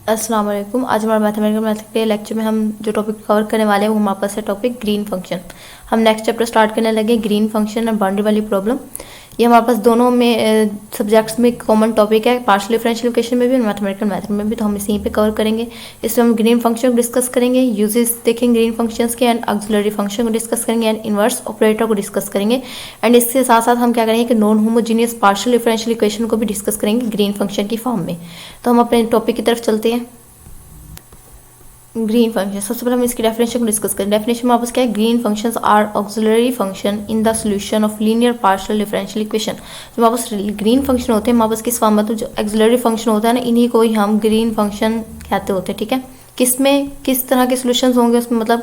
अस्सलाम वालेकुम। आज हमारे मैथमेटिकल मैथ के लेक्चर में हम जो टॉपिक कवर करने वाले हैं वो हमारे पास है टॉपिक ग्रीन फंक्शन। हम नेक्स्ट चैप्टर स्टार्ट करने लगे ग्रीन फंक्शन और बाउंड्री वाली प्रॉब्लम। ये हमारे पास दोनों में सब्जेक्ट्स में कॉमन टॉपिक है, पार्शियल डिफरेंशियल इक्वेशन में भी और मैथमेटिकल मैथ में भी। तो हम इसी पे कवर करेंगे। इसमें हम ग्रीन फंक्शन को डिस्कस करेंगे, यूजेस देखेंगे ग्रीन फंक्शंस के, एंड ऑक्सिलरी फंक्शन को डिस्कस करेंगे, एंड इनवर्स ऑपरेटर को डिस्कस करेंगे। एंड इसके साथ साथ हम क्या करेंगे कि non homogeneous partial differential equation को भी डिस्कस करेंगे ग्रीन फंक्शन की फॉर्म में। तो हम अपने टॉपिक की तरफ चलते हैं। ग्रीन फंक्शन, सबसे पहले हम इसकी डेफिनेशन को डिस्कस करें। डेफिनेशन में वापस क्या है, green functions are auxiliary function in the solution of linear partial differential equation. जो वापस ग्रीन फंक्शन होते हैं वापस किस फॉर्म, मतलब जो ऑक्सिलरी फंक्शन होता है ना, इन्हीं को ही हम ग्रीन फंक्शन कहते होते हैं। ठीक है, किसमें किस तरह के सोल्यूशन होंगे उसमें, मतलब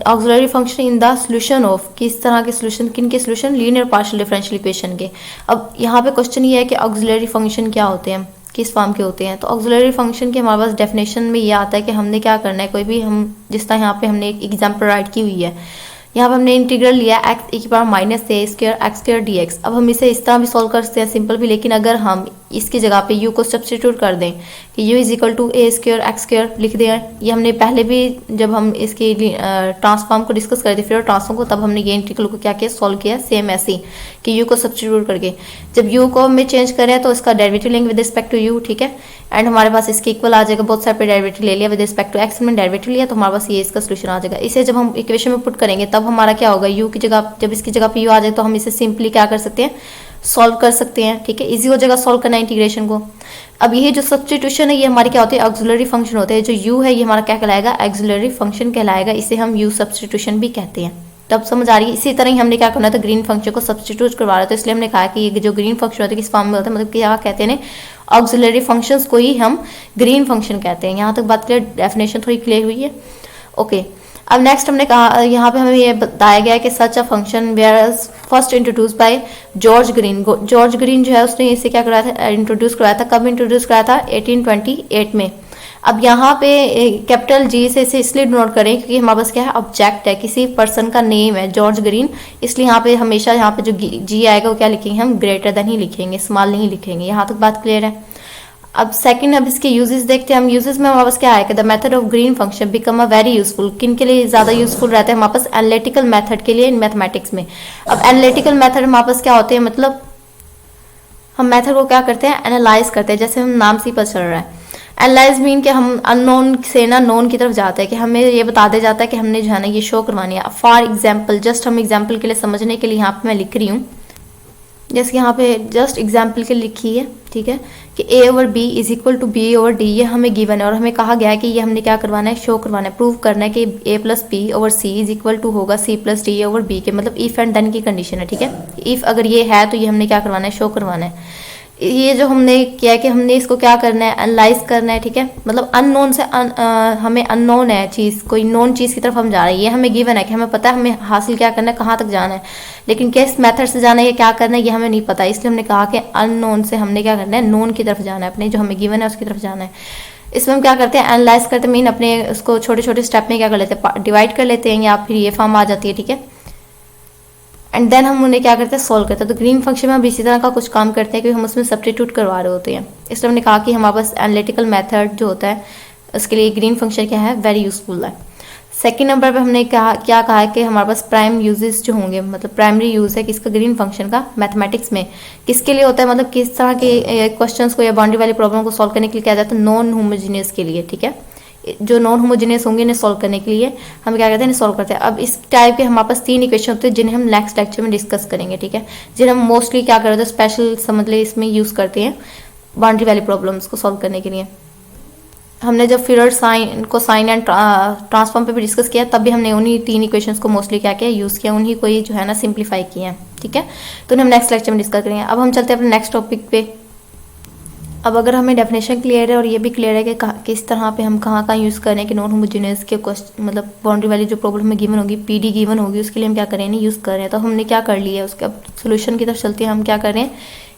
auxiliary function in the solution of, किस तरह के सोल्यूशन, किन के solution, linear partial differential equation के। अब यहाँ पे क्वेश्चन ये है कि ऑक्सिलरी फंक्शन क्या होते हैं, किस फॉर्म के होते हैं। तो ऑक्सिलरी फंक्शन के हमारे पास डेफिनेशन में ये आता है कि हमने क्या करना है, कोई भी हम जिस तरह यहाँ पे हमने एक एग्जाम्पल राइट की हुई है, यहाँ पे हमने इंटीग्रल लिया एक्स e की power minus a square x square d x. अब हम इसे इस तरह भी सॉल्व कर सकते हैं सिंपल भी, लेकिन अगर हम इसकी जगह पे u को सब्सटीट्यूट कर दें कि u is equal to a square x square लिख दें, ये हमने पहले भी जब हम इसके ट्रांसफॉर्म को डिस्कस कर थे फिर ट्रांसफॉर्म को, तब हमने ये इंटीग्रल को क्या किया, सॉल्व किया सेम ऐसे ही कि u को सब्सटीट्यूट करके। जब u को हमें चेंज करें तो इसका डेरिवेटिव लेंगे विद रिस्पेक्ट टू u, ठीक है, एंड हमारे पास इसके इक्वल आ जाएगा, बहुत सारे पे डेरिवेटिव ले लिया विद रिस्पेक्ट टू x, में डेरिवेटिव लिया तो हमारे पास ये इसका सोल्यूशन आ जाएगा। इसे जब हम इक्वेशन में पुट करेंगे तब हमारा क्या होगा, u की जगह, जब इसकी जगह पे u आ जाए तो हम इसे सिंपली क्या कर सकते हैं, सॉल्व कर सकते हैं। ठीक है, इजी हो जाएगा सॉल्व करना इंटीग्रेशन को। अब ये जो सब्स्टिट्यूशन है ये हमारी क्या होती है, ऑक्सिलरी फंक्शन होते हैं। जो u है ये हमारा क्या कहलाएगा, ऑक्सिलरी फंक्शन कहलाएगा, इसे हम u सब्स्टिट्यूशन भी कहते हैं। तब समझ आ रही है। इसी तरह ही हमने क्या करना था, ग्रीन फंक्शन को सब्स्टिट्यूट करवा रहा था, इसलिए हमने कहा कि ये जो ग्रीन फंक्शन होता है किस फॉर्म में होता है, मतलब क्या कहते हैं, ऑक्सिलरी फंक्शंस को ही हम ग्रीन फंक्शन कहते हैं। यहाँ तक बात क्लियर, डेफिनेशन थोड़ी क्लियर हुई है। ओके, अब नेक्स्ट हमने कहा, यहाँ पे हमें ये बताया गया है कि such a function were first introduced by George Green. George Green जो है उसने इसे क्या कराया था, इंट्रोड्यूस कराया था। कब इंट्रोड्यूस कराया था, 1828 में। अब यहाँ पे कैपिटल जी से इसे इसलिए नोट करें क्योंकि हमारे पास क्या है, ऑब्जेक्ट है, किसी पर्सन का नेम है जॉर्ज ग्रीन, इसलिए यहाँ पे हमेशा यहाँ पे जो जी आएगा वो क्या लिखेंगे, हम ग्रेटर देन ही लिखेंगे, स्मॉल नहीं लिखेंगे। यहाँ तक बात क्लियर है। अब सेकंड, अब इसके यूजेस देखते हैं हम। यूजेस में हमारे पास क्या है कि the method of green function become a very useful. किन के लिए ज्यादा यूजफुल रहते हैं हमारे पास, एनालिटिकल मेथड के लिए इन मैथमेटिक्स में। अब एनालिटिकल मेथड हमारे पास क्या होते हैं, मतलब हम मेथड को क्या करते हैं, एनालाइज करते हैं, जैसे हम नाम से ही पता चल रहा है। एनालाइज मीन कि हम अननोन से ना नोन की तरफ जाते हैं, कि हमें ये बता दिया जाता है कि हमने जो है ना ये शो करवानी है। फॉर एग्जाम्पल, जस्ट हम एग्जाम्पल के लिए समझने के लिए यहाँ पे मैं लिख रही हूँ, जैसे यहाँ पे जस्ट एग्जाम्पल के लिए लिखी है, ठीक है, कि a over b is equal to b over d, ये हमें गिवन है और हमें कहा गया है कि ये हमने क्या करवाना है, शो करवाना है, प्रूव करना है कि a plus b over c is equal to होगा c plus d over b के, मतलब इफ एंड देन की कंडीशन है। ठीक है, इफ अगर ये है तो ये हमने क्या करवाना है, शो करवाना है। ये जो हमने किया है कि हमने इसको क्या करना है, एनालाइज करना है। ठीक है, मतलब अननोन से हमें अननोन है चीज़, कोई नोन चीज़ की तरफ हम जा रहे हैं, ये हमें गिवन है कि हमें पता है हमें हासिल क्या करना है, कहाँ तक जाना है, लेकिन किस मेथड से जाना है, ये क्या करना है, ये हमें नहीं पता। इसलिए हमने कहा कि अननोन से हमने क्या करना है, नोन की तरफ जाना है, अपने जो हमें गिवन है उसकी तरफ जाना है। इसमें हम क्या करते हैं, एनालाइज करते हैं, मीन अपने उसको छोटे छोटे स्टेप में क्या कर लेते हैं, डिवाइड कर लेते हैं, या फिर ये फॉर्म आ जाती है। ठीक है, एंड देन हम उन्हें क्या करते हैं, सॉल्व करते हैं। तो ग्रीन फंक्शन में हम इसी तरह का कुछ काम करते हैं कि हम उसमें सब्स्टिट्यूट करवा रहे होते हैं। इसलिए हमने कहा कि हमारे पास एनालिटिकल मेथड जो होता है उसके लिए ग्रीन फंक्शन क्या है, वेरी यूजफुल है। सेकंड नंबर पे हमने क्या कहा है कि हमारे पास प्राइम यूजेस जो होंगे, मतलब प्राइमरी यूज है किसका, ग्रीन फंक्शन का मैथमेटिक्स में किसके लिए होता है, मतलब किस तरह के क्वेश्चंस को या बाउंड्री वाली प्रॉब्लम को सॉल्व करने के लिए किया जाता है, नॉन होमोजीनियस के लिए। ठीक है, जो नॉन होमोजेनियस होंगे इन्हें सॉल्व करने के लिए हम क्या करते हैं, सॉल्व करते हैं। अब इस टाइप के हमारे पास 3 इक्वेशन होते हैं जिन्हें हम नेक्स्ट लेक्चर में डिस्कस करेंगे। ठीक है, जिन्हें हम मोस्टली क्या करते हैं, स्पेशल समझ ले इसमें यूज करते हैं बाउंड्री वाली प्रॉब्लम्स को सॉल्व करने के लिए। हमने जब फिर साइन को साइन एंड ट्रांसफॉर्म पे भी डिस्कस किया तब भी हमने उन्हीं 3 इक्वेशंस को मोस्टली क्या किया, यूज किया, उन्हीं को ही जो है ना सिंप्लीफाई किया है। ठीक है, तो उन्हें हम नेक्स्ट लेक्चर में डिस्कस करेंगे। अब हम चलते हैं अपने नेक्स्ट टॉपिक पे। अब अगर हमें डेफिनेशन क्लियर है और ये भी क्लियर है कि किस तरह पे हम कहाँ यूज़ करें कि नॉन होमोजेनियस के क्वेश्चन, मतलब बाउंड्री वाली जो प्रॉब्लम में गिवन होगी, पीडी गिवन होगी, उसके लिए हम क्या करें, यूज़ कर रहे हैं। तो हमने क्या कर लिया है उसके, अब सोल्यूशन की तरफ चलते हैं। हम क्या करें,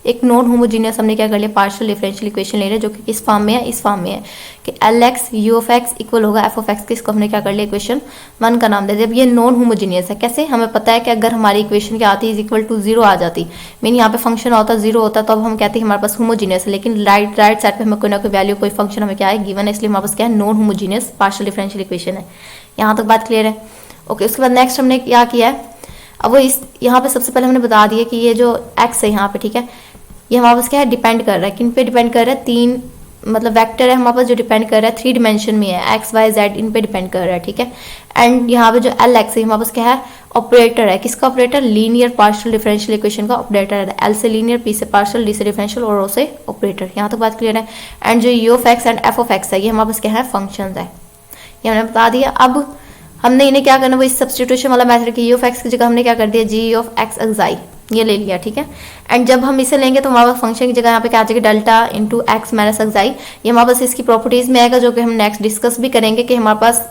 एक नॉन होमोजीनियस हमने क्या कर लिया, पार्शियल डिफरेंशियल इक्वेशन ले रहे हैं जो कि इस फॉर्म में है, इस फॉर्म में है कि L x you of x equal होगा एफ ऑफ एक्स के। इसको हमने क्या कर लिया, इक्वेशन 1 का नाम दे दिया। अब ये नॉन होमोजीनियस है, कैसे, हमें पता है कि अगर हमारी इक्वेशन क्या आती है, इज इक्वल टू 0 आ जाती, मीन यहाँ पे फंक्शन होता 0 होता, तो अब हम कहते हैं हमारे पास होमोजीनियस है। लेकिन राइट साइड पे हमें कोई ना कोई वैल्यू, कोई फंक्शन हमें क्या है, गिवन है, इसलिए हमारे पास क्या है, non homogeneous partial differential equation है। यहाँ तक बात क्लियर है? ओके, उसके बाद नेक्स्ट हमने क्या किया है, अब वो इस यहाँ पे सबसे पहले हमने बता दिया कि ये जो x है यहाँ पे, ठीक है, ये हमारे पास क्या है, डिपेंड कर रहा है, किन पे डिपेंड कर रहा है, 3 मतलब वेक्टर है हमारे पास जो डिपेंड कर रहा है 3 डिमेंशन में है, x y z इन पे डिपेंड कर रहा है, ठीक है। एंड यहाँ पे जो एल एक्स है हमारे पास क्या है, ऑपरेटर है, किसका operator, linear partial differential equation का ऑपरेटर है। एल से लीनियर, पी से पार्शियल, डी से डिफरेंशियल और ओ से ऑपरेटर। यहाँ तक बात क्लियर है। एंड जो you of x and F of x है, ये हमारे पास क्या है, फंक्शन है, ये हमने बता दिया। अब हमने इन्हें क्या करना, वो इस सब्स्टिट्यूशन वाला मेथड की यू ऑफ एक्स की जगह हमने क्या कर दिया, जी ऑफ एक्स एक्साई ये ले लिया, ठीक है। एंड जब हम इसे लेंगे तो हमारे पास फंक्शन की जगह यहाँ पे क्या आ जाएगा, डेल्टा इंटू एक्स माइनस एक्साई। ये हमारे पास इसकी प्रॉपर्टीज में आएगा जो कि हम नेक्स्ट डिस्कस भी करेंगे कि हमारे पास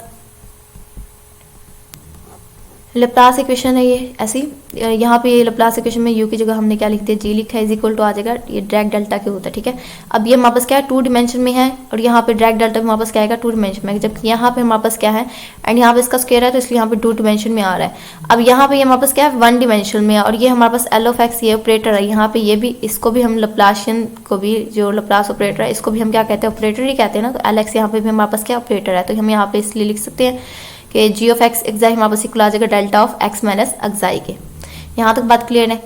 लैप्लास इक्वेशन है ये ऐसी। यहाँ पे ये लैप्लास इक्वेशन में u की जगह हमने क्या लिख दिया, g लिखा है, इज इक्वल टू आ जाएगा, ये ड्रैग डेल्टा के होता है, ठीक है। अब ये हमारे पास क्या है, 2 डिमेंशन में है, और यहाँ पे ड्रैग डेल्टा हमारे पास क्या आएगा, 2 डिमेंशन में, जबकि यहाँ पे हमारे पास क्या है, एंड यहाँ पे इसका स्क्वायर है तो इसलिए यहाँ पे 2 डिमेंशन में आ रहा है। अब यहाँ पे हमारे पास क्या है, 1 डिमेंशन में है, और ये हमारे पास एल ऑफ एक्स ये ऑपरेटर है, यहाँ पे ये भी, इसको भी हम लैप्लासियन को भी, जो लैप्लास ऑपरेटर है इसको भी हम क्या कहते हैं, ऑपरेटर ही कहते हैं ना। तो एल एक्स यहाँ पे भी हमारे पास क्या ऑपरेटर है, तो हम यहाँ पे इसलिए लिख सकते हैं कि जी ऑफ एक्स एक्साई हमारे पास इक्वल आ जाएगा डेल्टा ऑफ एक्स माइनस एक्साई के। यहाँ तक बात क्लियर है।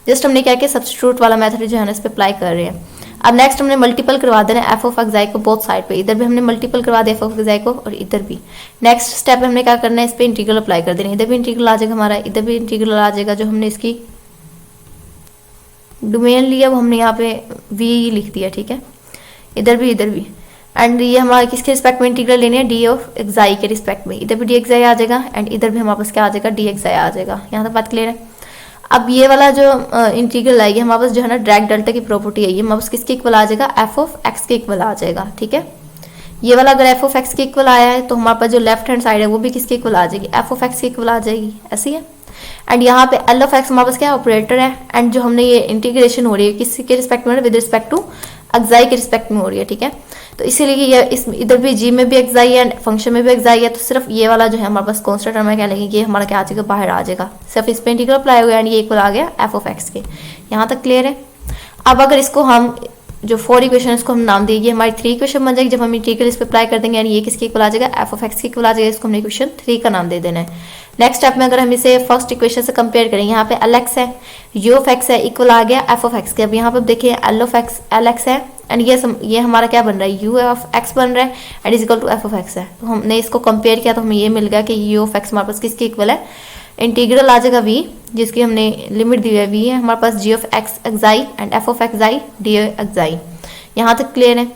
जस्ट हमने क्या किया, सब्स्टिट्यूट वाला मेथड जो है ना इस पे अप्लाई कर रहे हैं। अब नेक्स्ट हमने मल्टीपल करवा देना एफ ऑफ एक्साई को बोथ साइड पे, इधर भी हमने मल्टीपल करवा दिया एफ ऑफ एक्साई को और इधर भी। नेक्स्ट स्टेप में हमने क्या करना है, इस पे इंटीग्रल अप्लाई कर देना, इधर भी इंटीग्रल आ जाएगा हमारा, इधर भी इंटीग्रल आ जाएगा। जो हमने इसकी डोमेन लिया वो हमने यहाँ पे वी लिख दिया, ठीक है, इधर भी। एंड ये हमारे किसके रिस्पेक्ट में इंटीग्रल लेने हैं, डी ऑफ एक्साई के रिस्पेक्ट में, इधर भी डी एक्साई आ जाएगा एंड इधर भी हमारे पास क्या आ जाएगा, डी एक्साई आ जाएगा। यहाँ तक बात क्लियर है। अब ये वाला जो इंटीग्रल है ये हमारे पास जो है ना ड्रैग डेल्टा की प्रॉपर्टी है, ये हमारे पास किसके इक्वल आ जाएगा, एफ ऑफ एक्स के इक्वल आ जाएगा, ठीक है। ये वाला अगर एफ ऑफ एक्स के इक्वल आया है तो हमारे पास जो लेफ्ट हैंड साइड है वो भी किसके इक्वल आ जाएगी, एफ ऑफ एक्स के इक्वल आ जाएगी, ऐसी है। एंड यहाँ पे एल ऑफ एक्स हमारे पास क्या ऑपरेटर है, एंड जो हमने ये इंटीग्रेशन हो रही है किसके रिस्पेक्ट में, विद रिस्पेक्ट टू एक्साई के रिस्पेक्ट में हो रही है, ठीक है। तो इसीलिए ये इस इधर भी जी में भी एक्साई है, फंक्शन में भी एक्साई है, तो सिर्फ ये वाला जो है हमारे पास कॉन्स्टेंट हमें क्या लगेगी, ये हमारा क्या आ जाएगा, बाहर आ जाएगा, सिर्फ इस पे इंटीग्रल अप्लाई हो गया एंड ये इक्वल आ गया एफ ऑफ एक्स के। यहाँ तक क्लियर है। अब अगर इसको हम जो 4 इक्वेशन इसको हम नाम देंगे, हमारी 3 इक्वेशन बन जाएगी जब हम इंटीग्रल इस पे अप्लाई कर देंगे, यानी ये किसके इक्वल आ जाएगा, एफ ऑफ एक्स के इक्वल आ जाएगा, इसको हमने इक्वेशन 3 का नाम दे देना है। नेक्स्ट स्टेप में अगर हम इसे फर्स्ट इक्वेशन से कंपेयर करें, यहाँ पे एल एक्स है, यू ऑफ एक्स है, इक्वल आ गया एफ ऑफ एक्स के। अब यहाँ पे देखिए L of x L x है एंड ये हमारा क्या बन रहा है, यू ऑफ एक्स बन रहा है and is equal to f of x है। तो हमने इसको कंपेयर किया तो हमें ये मिल गया कि यू ऑफ एक्स हमारे पास किसके इक्वल है, इंटीग्रल आ जाएगा वी, जिसकी हमने लिमिट दी है वी है हमारे पास, G of x xi and F of xi d xi. यहाँ तक क्लियर है।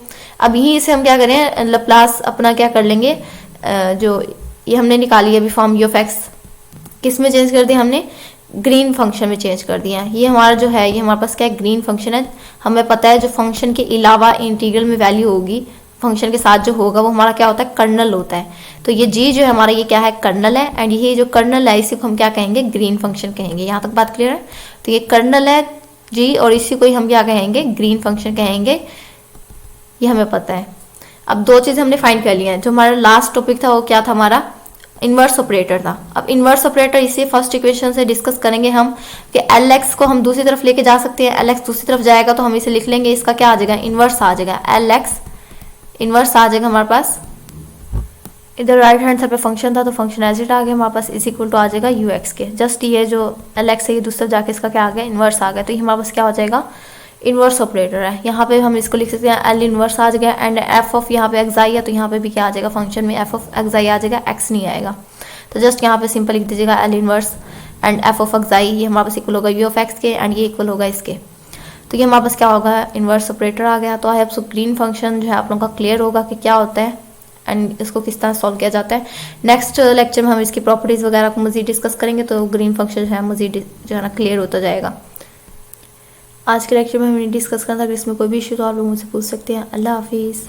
अब यहीं से हम क्या करें, लैप्लास अपना क्या कर लेंगे, जो ये हमने निकाली है अभी फॉर्म यू ऑफ एक्स, किस में चेंज कर दिया हमने, ग्रीन फंक्शन में चेंज कर दिया है। ये हमारा जो है ये हमारे पास क्या है, ग्रीन फंक्शन है। हमें पता है जो फंक्शन के अलावा इंटीग्रल में वैल्यू होगी, फंक्शन के साथ जो होगा वो हमारा क्या होता है, कर्नल होता है। तो ये जी जो है हमारा ये क्या है, कर्नल है, एंड ये जो कर्नल है इसी को हम क्या कहेंगे, ग्रीन फंक्शन कहेंगे। यहाँ तक बात क्लियर है। तो ये कर्नल है जी और इसी को ही हम क्या कहेंगे, ग्रीन फंक्शन कहेंगे, ये हमें पता है। अब 2 चीज़ हमने फाइंड कर लिया है। जो हमारा लास्ट टॉपिक था वो क्या था, हमारा इन्वर्स ऑपरेटर था। अब इन्वर्स ऑपरेटर इसी फर्स्ट इक्वेशन से डिस्कस करेंगे हम कि एल एक्स को हम दूसरी तरफ लेके जा सकते हैं। एल एक्स दूसरी तरफ जाएगा तो हम इसे लिख लेंगे, इसका क्या आ जाएगा, इन्वर्स आ जाएगा, एल एक्स इन्वर्स आ जाएगा हमारे पास। इधर राइट हैंड साइड पे फंक्शन था तो फंक्शन एज इट आ गया हमारे पास, इज इक्वल टू आ जाएगा यू एक्स के। जस्ट ये जो एल एक्स है ये दूसरी तरफ जाके इसका क्या आ गया, इन्वर्स आ गया। तो ये हमारे पास क्या हो जाएगा, इन्वर्स ऑपरेटर है। यहाँ पे हम इसको लिख सकते हैं एल इन्वर्स आ जाएगा एंड एफ ऑफ यहाँ पे एक्साई है तो यहाँ पे भी क्या आ जाएगा, फंक्शन में एफ ऑफ एक्साई आ जाएगा, एक्स नहीं आएगा। तो जस्ट यहाँ पे सिंपल लिख दीजिएगा L inverse and F of एक्साई, ये हमारे पास इक्वल होगा यू ऑफ एक्स के एंड ये इक्वल होगा इसके। तो ये हमारे पास क्या होगा, इन्वर्स ऑपरेटर आ गया। तो I hope so green function जो है आप लोगों का क्लियर होगा कि क्या होता है एंड इसको किस तरह सॉल्व किया जाता है। नेक्स्ट लेक्चर में हम इसकी प्रॉपर्टीज वगैरह को मजीद डिस्कस करेंगे तो ग्रीन फंक्शन जो है मजीद जो है ना क्लियर होता जाएगा। आज के लेक्चर में हमने डिस्कस करना था, अगर इसमें कोई भी इशू तो आप लोग मुझसे पूछ सकते हैं। अल्लाह हाफिज़।